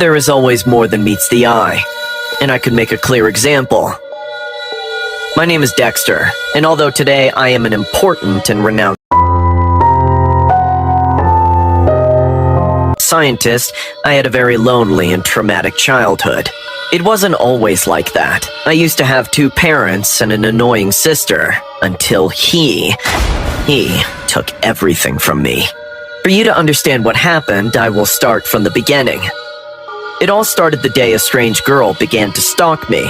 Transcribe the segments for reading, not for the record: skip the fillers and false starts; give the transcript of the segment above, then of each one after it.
There is always more than meets the eye, and I could make a clear example. My name is Dexter, and although today I am an important and renowned scientist, I had a very lonely and traumatic childhood. It wasn't always like that. I used to have 2 parents and an annoying sister, until he took everything from me. For you to understand what happened, I will start from the beginning. It all started the day a strange girl began to stalk me.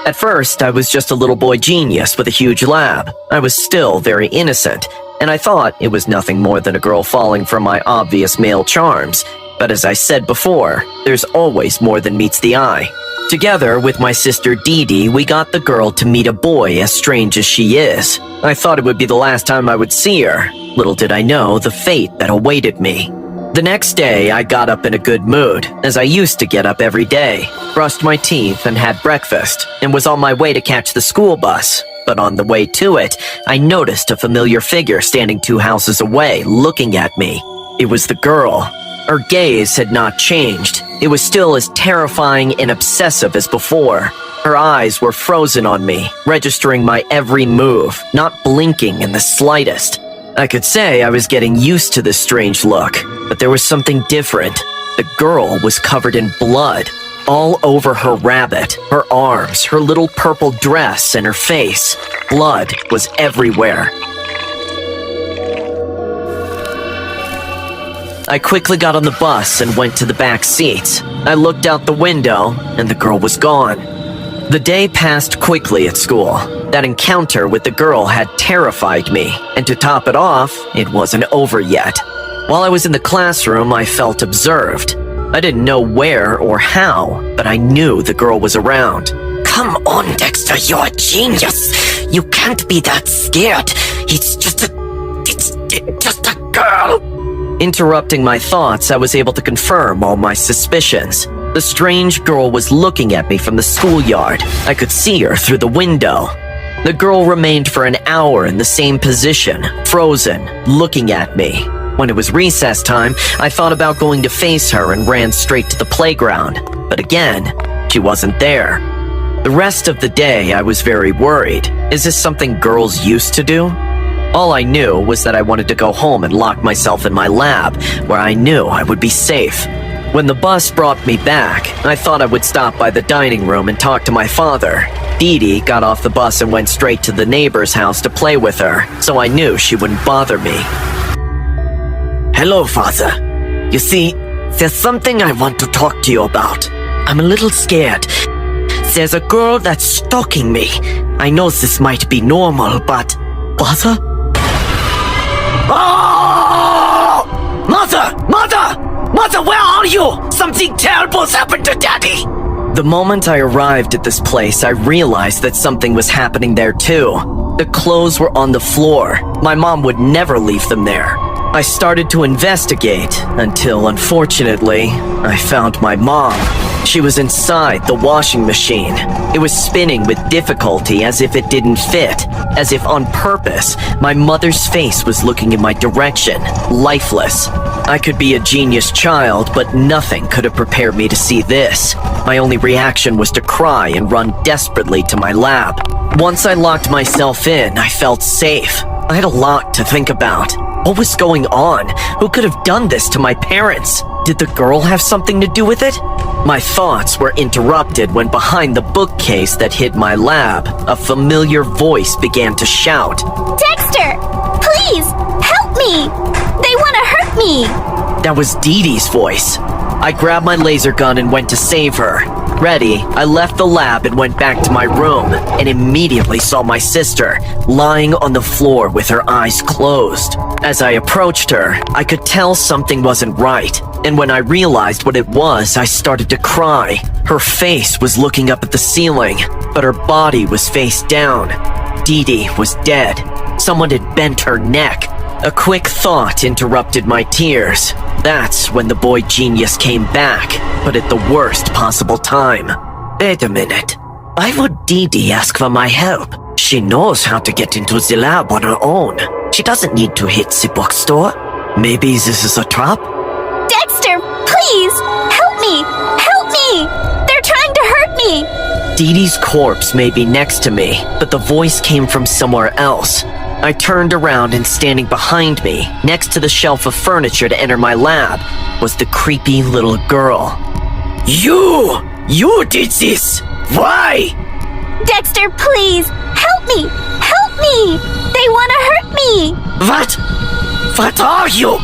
At first, I was just a little boy genius with a huge lab. I was still very innocent, and I thought it was nothing more than a girl falling for my obvious male charms. But as I said before, there's always more than meets the eye. Together with my sister Dee Dee, we got the girl to meet a boy as strange as she is. I thought it would be the last time I would see her. Little did I know the fate that awaited me. The next day, I got up in a good mood, as I used to get up every day, brushed my teeth and had breakfast, and was on my way to catch the school bus. But on the way to it, I noticed a familiar figure standing 2 houses away, looking at me. It was the girl. Her gaze had not changed. It was still as terrifying and obsessive as before. Her eyes were frozen on me, registering my every move, not blinking in the slightest. I could say I was getting used to this strange look, but there was something different. The girl was covered in blood, all over her rabbit, her arms, her little purple dress, and her face. Blood was everywhere. I quickly got on the bus and went to the back seats. I looked out the window, and the girl was gone. The day passed quickly at school. That encounter with the girl had terrified me, and to top it off, it wasn't over yet. While I was in the classroom, I felt observed. I didn't know where or how, but I knew the girl was around. Come on, Dexter, you're a genius. You can't be that scared. It's just a girl. Interrupting my thoughts, I was able to confirm all my suspicions. The strange girl was looking at me from the schoolyard. I could see her through the window. The girl remained for an hour in the same position, frozen, looking at me. When it was recess time, I thought about going to face her and ran straight to the playground. But again, she wasn't there. The rest of the day, I was very worried. Is this something girls used to do? All I knew was that I wanted to go home and lock myself in my lab, where I knew I would be safe. When the bus brought me back, I thought I would stop by the dining room and talk to my father. Dee Dee got off the bus and went straight to the neighbor's house to play with her, so I knew she wouldn't bother me. Hello, Father. You see, there's something I want to talk to you about. I'm a little scared. There's a girl that's stalking me. I know this might be normal, but... Father? Oh! Mother, where are you? Something terrible's happened to Daddy. The moment I arrived at this place, I realized that something was happening there too. The clothes were on the floor. My mom would never leave them there. I started to investigate until, unfortunately, I found my mom. She was inside the washing machine. It was spinning with difficulty as if it didn't fit, as if on purpose. My mother's face was looking in my direction, lifeless. I could be a genius child, but nothing could have prepared me to see this. My only reaction was to cry and run desperately to my lab. Once I locked myself in, I felt safe. I had a lot to think about. What was going on? Who could have done this to my parents? Did the girl have something to do with it? My thoughts were interrupted when behind the bookcase that hid my lab, a familiar voice began to shout. Dexter! Please! Help me! They want to hurt me! That was Dee Dee's voice. I grabbed my laser gun and went to save her. Ready, I left the lab and went back to my room, and immediately saw my sister lying on the floor with her eyes closed. As I approached her, I could tell something wasn't right, and when I realized what it was, I started to cry. Her face was looking up at the ceiling, but her body was face down. Dee Dee was dead. Someone had bent her neck. A quick thought interrupted my tears. That's when the boy genius came back, but at the worst possible time. Wait a minute. Why would Dee Dee ask for my help? She knows how to get into the lab on her own. She doesn't need to hit the bookstore. Maybe this is a trap? Dexter, please! Help me! Help Dee Dee's corpse may be next to me, but the voice came from somewhere else. I turned around and standing behind me, next to the shelf of furniture to enter my lab, was the creepy little girl. You did this! Why? Dexter, please! Help me! Help me! They want to hurt me! What are you?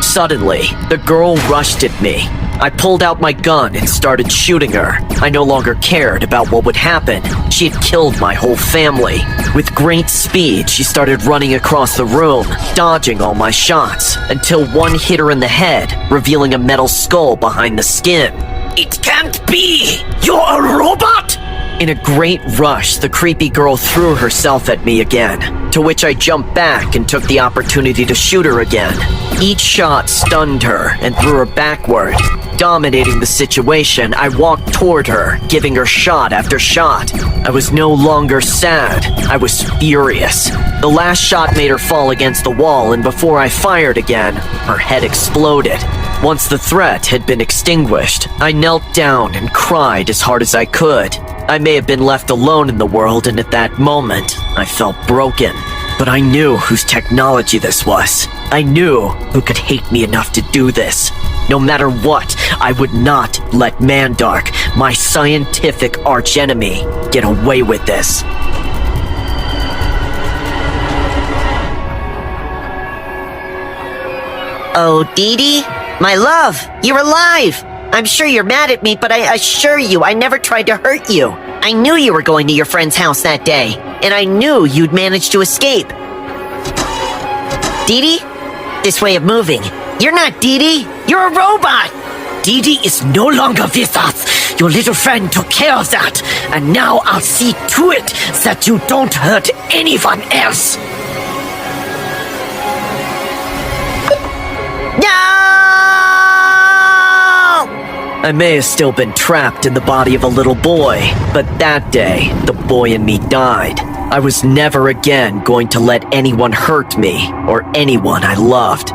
Suddenly, the girl rushed at me. I pulled out my gun and started shooting her. I no longer cared about what would happen. She had killed my whole family. With great speed, she started running across the room, dodging all my shots, until one hit her in the head, revealing a metal skull behind the skin. It can't be! You're a robot? In a great rush, the creepy girl threw herself at me again, to which I jumped back and took the opportunity to shoot her again. Each shot stunned her and threw her backward. Dominating the situation, I walked toward her, giving her shot after shot. I was no longer sad. I was furious. The last shot made her fall against the wall, and before I fired again, her head exploded. Once the threat had been extinguished, I knelt down and cried as hard as I could. I may have been left alone in the world, and at that moment, I felt broken. But I knew whose technology this was. I knew who could hate me enough to do this. No matter what, I would not let Mandark, my scientific archenemy, get away with this. Oh, Dee Dee? My love, you're alive! I'm sure you're mad at me, but I assure you I never tried to hurt you. I knew you were going to your friend's house that day, and I knew you'd managed to escape. Dee Dee? This way of moving. You're not Dee Dee, you're a robot! Dee Dee is no longer with us. Your little friend took care of that, and now I'll see to it that you don't hurt anyone else. I may have still been trapped in the body of a little boy, but that day, the boy in me died. I was never again going to let anyone hurt me or anyone I loved.